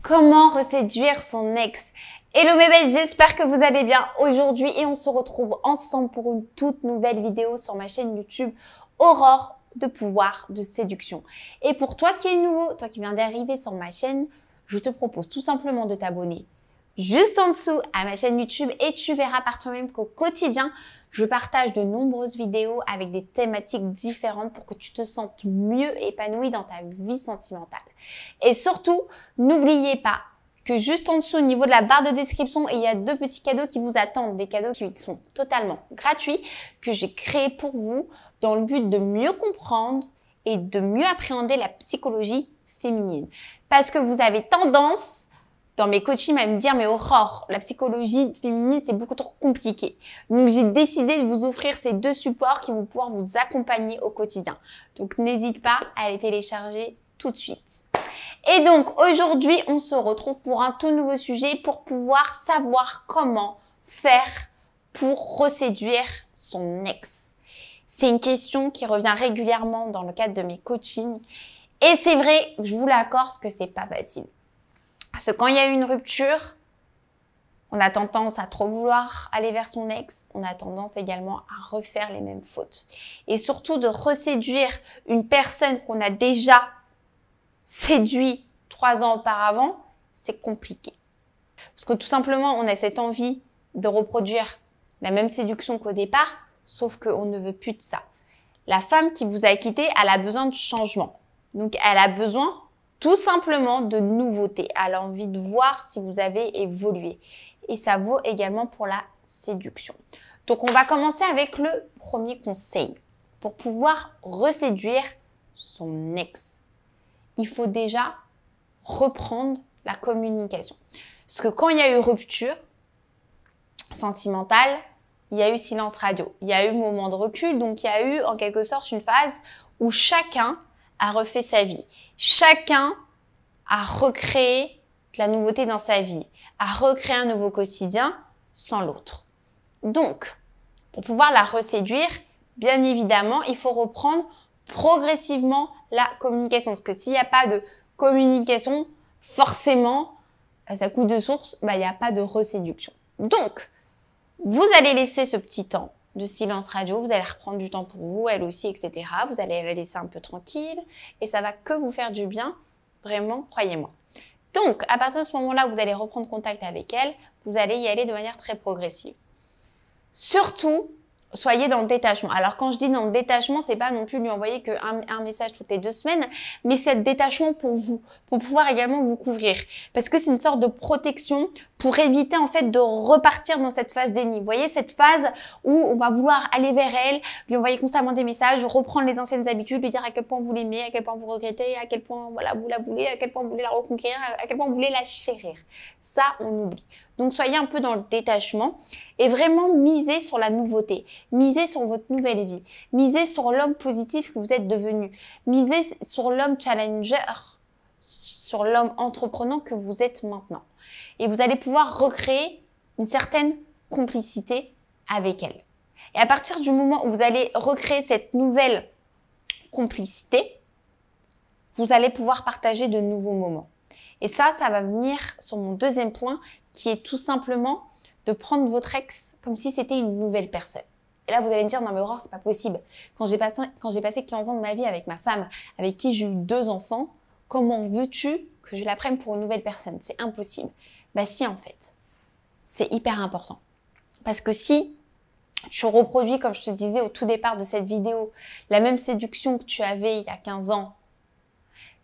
Comment reséduire son ex? Hello mes belles, j'espère que vous allez bien aujourd'hui et on se retrouve ensemble pour une toute nouvelle vidéo sur ma chaîne YouTube Aurore de pouvoir de séduction. Et pour toi qui es nouveau, toi qui viens d'arriver sur ma chaîne, je te propose tout simplement de t'abonner juste en dessous à ma chaîne YouTube et tu verras par toi-même qu'au quotidien, je partage de nombreuses vidéos avec des thématiques différentes pour que tu te sentes mieux épanoui dans ta vie sentimentale. Et surtout, n'oubliez pas que juste en dessous, au niveau de la barre de description, il y a deux petits cadeaux qui vous attendent, des cadeaux qui sont totalement gratuits, que j'ai créés pour vous dans le but de mieux comprendre et de mieux appréhender la psychologie féminine. Parce que vous avez tendance dans mes coachings à me dire « mais Aurore, la psychologie féminine, c'est beaucoup trop compliqué ». Donc, j'ai décidé de vous offrir ces deux supports qui vont pouvoir vous accompagner au quotidien. Donc, n'hésite pas à les télécharger tout de suite. Et donc, aujourd'hui, on se retrouve pour un tout nouveau sujet pour pouvoir savoir comment faire pour reséduire son ex. C'est une question qui revient régulièrement dans le cadre de mes coachings. Et c'est vrai, je vous l'accorde que c'est pas facile. Parce que quand il y a une rupture, on a tendance à trop vouloir aller vers son ex. On a tendance également à refaire les mêmes fautes. Et surtout de reséduire une personne qu'on a déjà séduit 3 ans auparavant, c'est compliqué. Parce que tout simplement, on a cette envie de reproduire la même séduction qu'au départ, sauf qu'on ne veut plus de ça. La femme qui vous a quitté, elle a besoin de changement. Donc, elle a besoin tout simplement de nouveautés. Elle a envie de voir si vous avez évolué. Et ça vaut également pour la séduction. Donc, on va commencer avec le premier conseil. Pour pouvoir reséduire son ex, il faut déjà reprendre la communication. Parce que quand il y a eu rupture sentimentale, il y a eu silence radio. Il y a eu moment de recul. Donc, il y a eu en quelque sorte une phase où chacun a refait sa vie. Chacun a recréé de la nouveauté dans sa vie, a recréé un nouveau quotidien sans l'autre. Donc, pour pouvoir la reséduire, bien évidemment, il faut reprendre progressivement la communication. Parce que s'il n'y a pas de communication, forcément, ça coule de source, il n'y a pas de reséduction. Donc, vous allez laisser ce petit temps de silence radio, vous allez reprendre du temps pour vous, elle aussi, etc. Vous allez la laisser un peu tranquille et ça va que vous faire du bien, vraiment, croyez-moi. Donc, à partir de ce moment-là, vous allez reprendre contact avec elle, vous allez y aller de manière très progressive. Surtout, soyez dans le détachement. Alors, quand je dis dans le détachement, c'est pas non plus lui envoyer qu'un message toutes les 2 semaines, mais c'est le détachement pour vous, pour pouvoir également vous couvrir. Parce que c'est une sorte de protection pour éviter en fait de repartir dans cette phase déni. Vous voyez, cette phase où on va vouloir aller vers elle, lui envoyer constamment des messages, reprendre les anciennes habitudes, lui dire à quel point vous l'aimez, à quel point vous regrettez, à quel point voilà, vous la voulez, à quel point vous voulez la reconquérir, à quel point vous voulez la chérir. Ça, on oublie. Donc, soyez un peu dans le détachement et vraiment misez sur la nouveauté. Misez sur votre nouvelle vie. Misez sur l'homme positif que vous êtes devenu. Misez sur l'homme challenger, sur l'homme entreprenant que vous êtes maintenant. Et vous allez pouvoir recréer une certaine complicité avec elle. Et à partir du moment où vous allez recréer cette nouvelle complicité, vous allez pouvoir partager de nouveaux moments. Et ça va venir sur mon deuxième point qui est tout simplement de prendre votre ex comme si c'était une nouvelle personne. Et là, vous allez me dire, non mais Aurore, c'est pas possible. Quand j'ai passé 15 ans de ma vie avec ma femme, avec qui j'ai eu 2 enfants, comment veux-tu que je la prenne pour une nouvelle personne? C'est impossible. Bah si, en fait. C'est hyper important. Parce que si tu reproduis, comme je te disais au tout départ de cette vidéo, la même séduction que tu avais il y a 15 ans,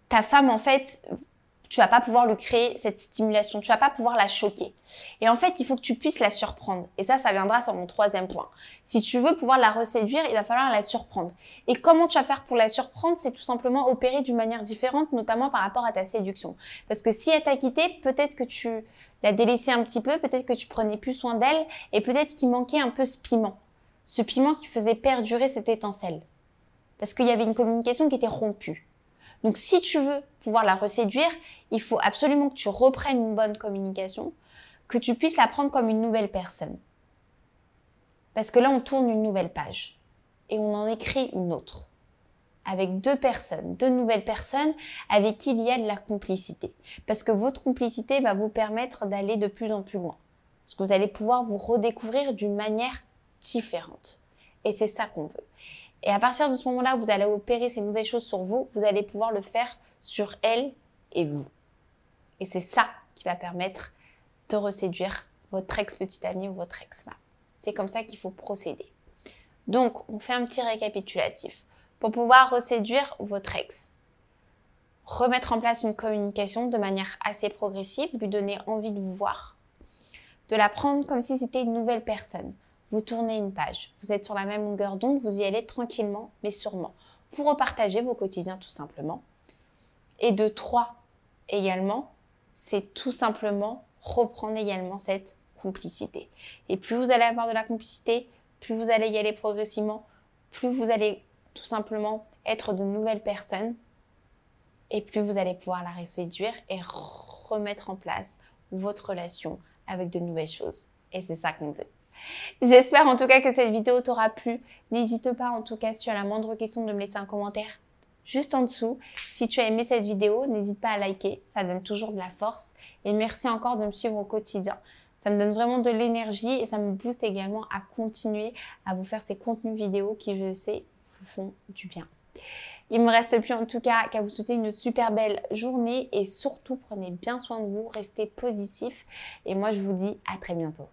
ta femme, en fait, tu vas pas pouvoir lui créer cette stimulation, tu vas pas pouvoir la choquer. Et en fait, il faut que tu puisses la surprendre. Et ça viendra sur mon 3e point. Si tu veux pouvoir la reséduire, il va falloir la surprendre. Et comment tu vas faire pour la surprendre? C'est tout simplement opérer d'une manière différente, notamment par rapport à ta séduction. Parce que si elle t'a quitté, peut-être que tu l'as délaissée un petit peu, peut-être que tu prenais plus soin d'elle, et peut-être qu'il manquait un peu ce piment. Ce piment qui faisait perdurer cette étincelle. Parce qu'il y avait une communication qui était rompue. Donc, si tu veux pouvoir la reséduire, il faut absolument que tu reprennes une bonne communication, que tu puisses la prendre comme une nouvelle personne. Parce que là, on tourne une nouvelle page et on en écrit une autre avec deux nouvelles personnes avec qui il y a de la complicité. Parce que votre complicité va vous permettre d'aller de plus en plus loin. Parce que vous allez pouvoir vous redécouvrir d'une manière différente. Et c'est ça qu'on veut. Et à partir de ce moment-là, vous allez opérer ces nouvelles choses sur vous, vous allez pouvoir le faire sur elle et vous. Et c'est ça qui va permettre de reséduire votre ex-petite amie ou votre ex-femme. C'est comme ça qu'il faut procéder. Donc, on fait un petit récapitulatif. Pour pouvoir reséduire votre ex, remettre en place une communication de manière assez progressive, lui donner envie de vous voir, de la prendre comme si c'était une nouvelle personne. Vous tournez une page, vous êtes sur la même longueur d'onde, vous y allez tranquillement mais sûrement. Vous repartagez vos quotidiens tout simplement. Et de 3 également, c'est tout simplement reprendre également cette complicité. Et plus vous allez avoir de la complicité, plus vous allez y aller progressivement, plus vous allez tout simplement être de nouvelles personnes et plus vous allez pouvoir la reséduire et remettre en place votre relation avec de nouvelles choses. Et c'est ça qu'on veut. J'espère en tout cas que cette vidéo t'aura plu. N'hésite pas en tout cas si tu as la moindre question de me laisser un commentaire juste en dessous. Si tu as aimé cette vidéo, n'hésite pas à liker, ça donne toujours de la force. Et merci encore de me suivre au quotidien. Ça me donne vraiment de l'énergie et ça me booste également à continuer à vous faire ces contenus vidéo qui, je sais, vous font du bien. Il me reste plus en tout cas qu'à vous souhaiter une super belle journée et surtout prenez bien soin de vous, restez positifs et moi je vous dis à très bientôt.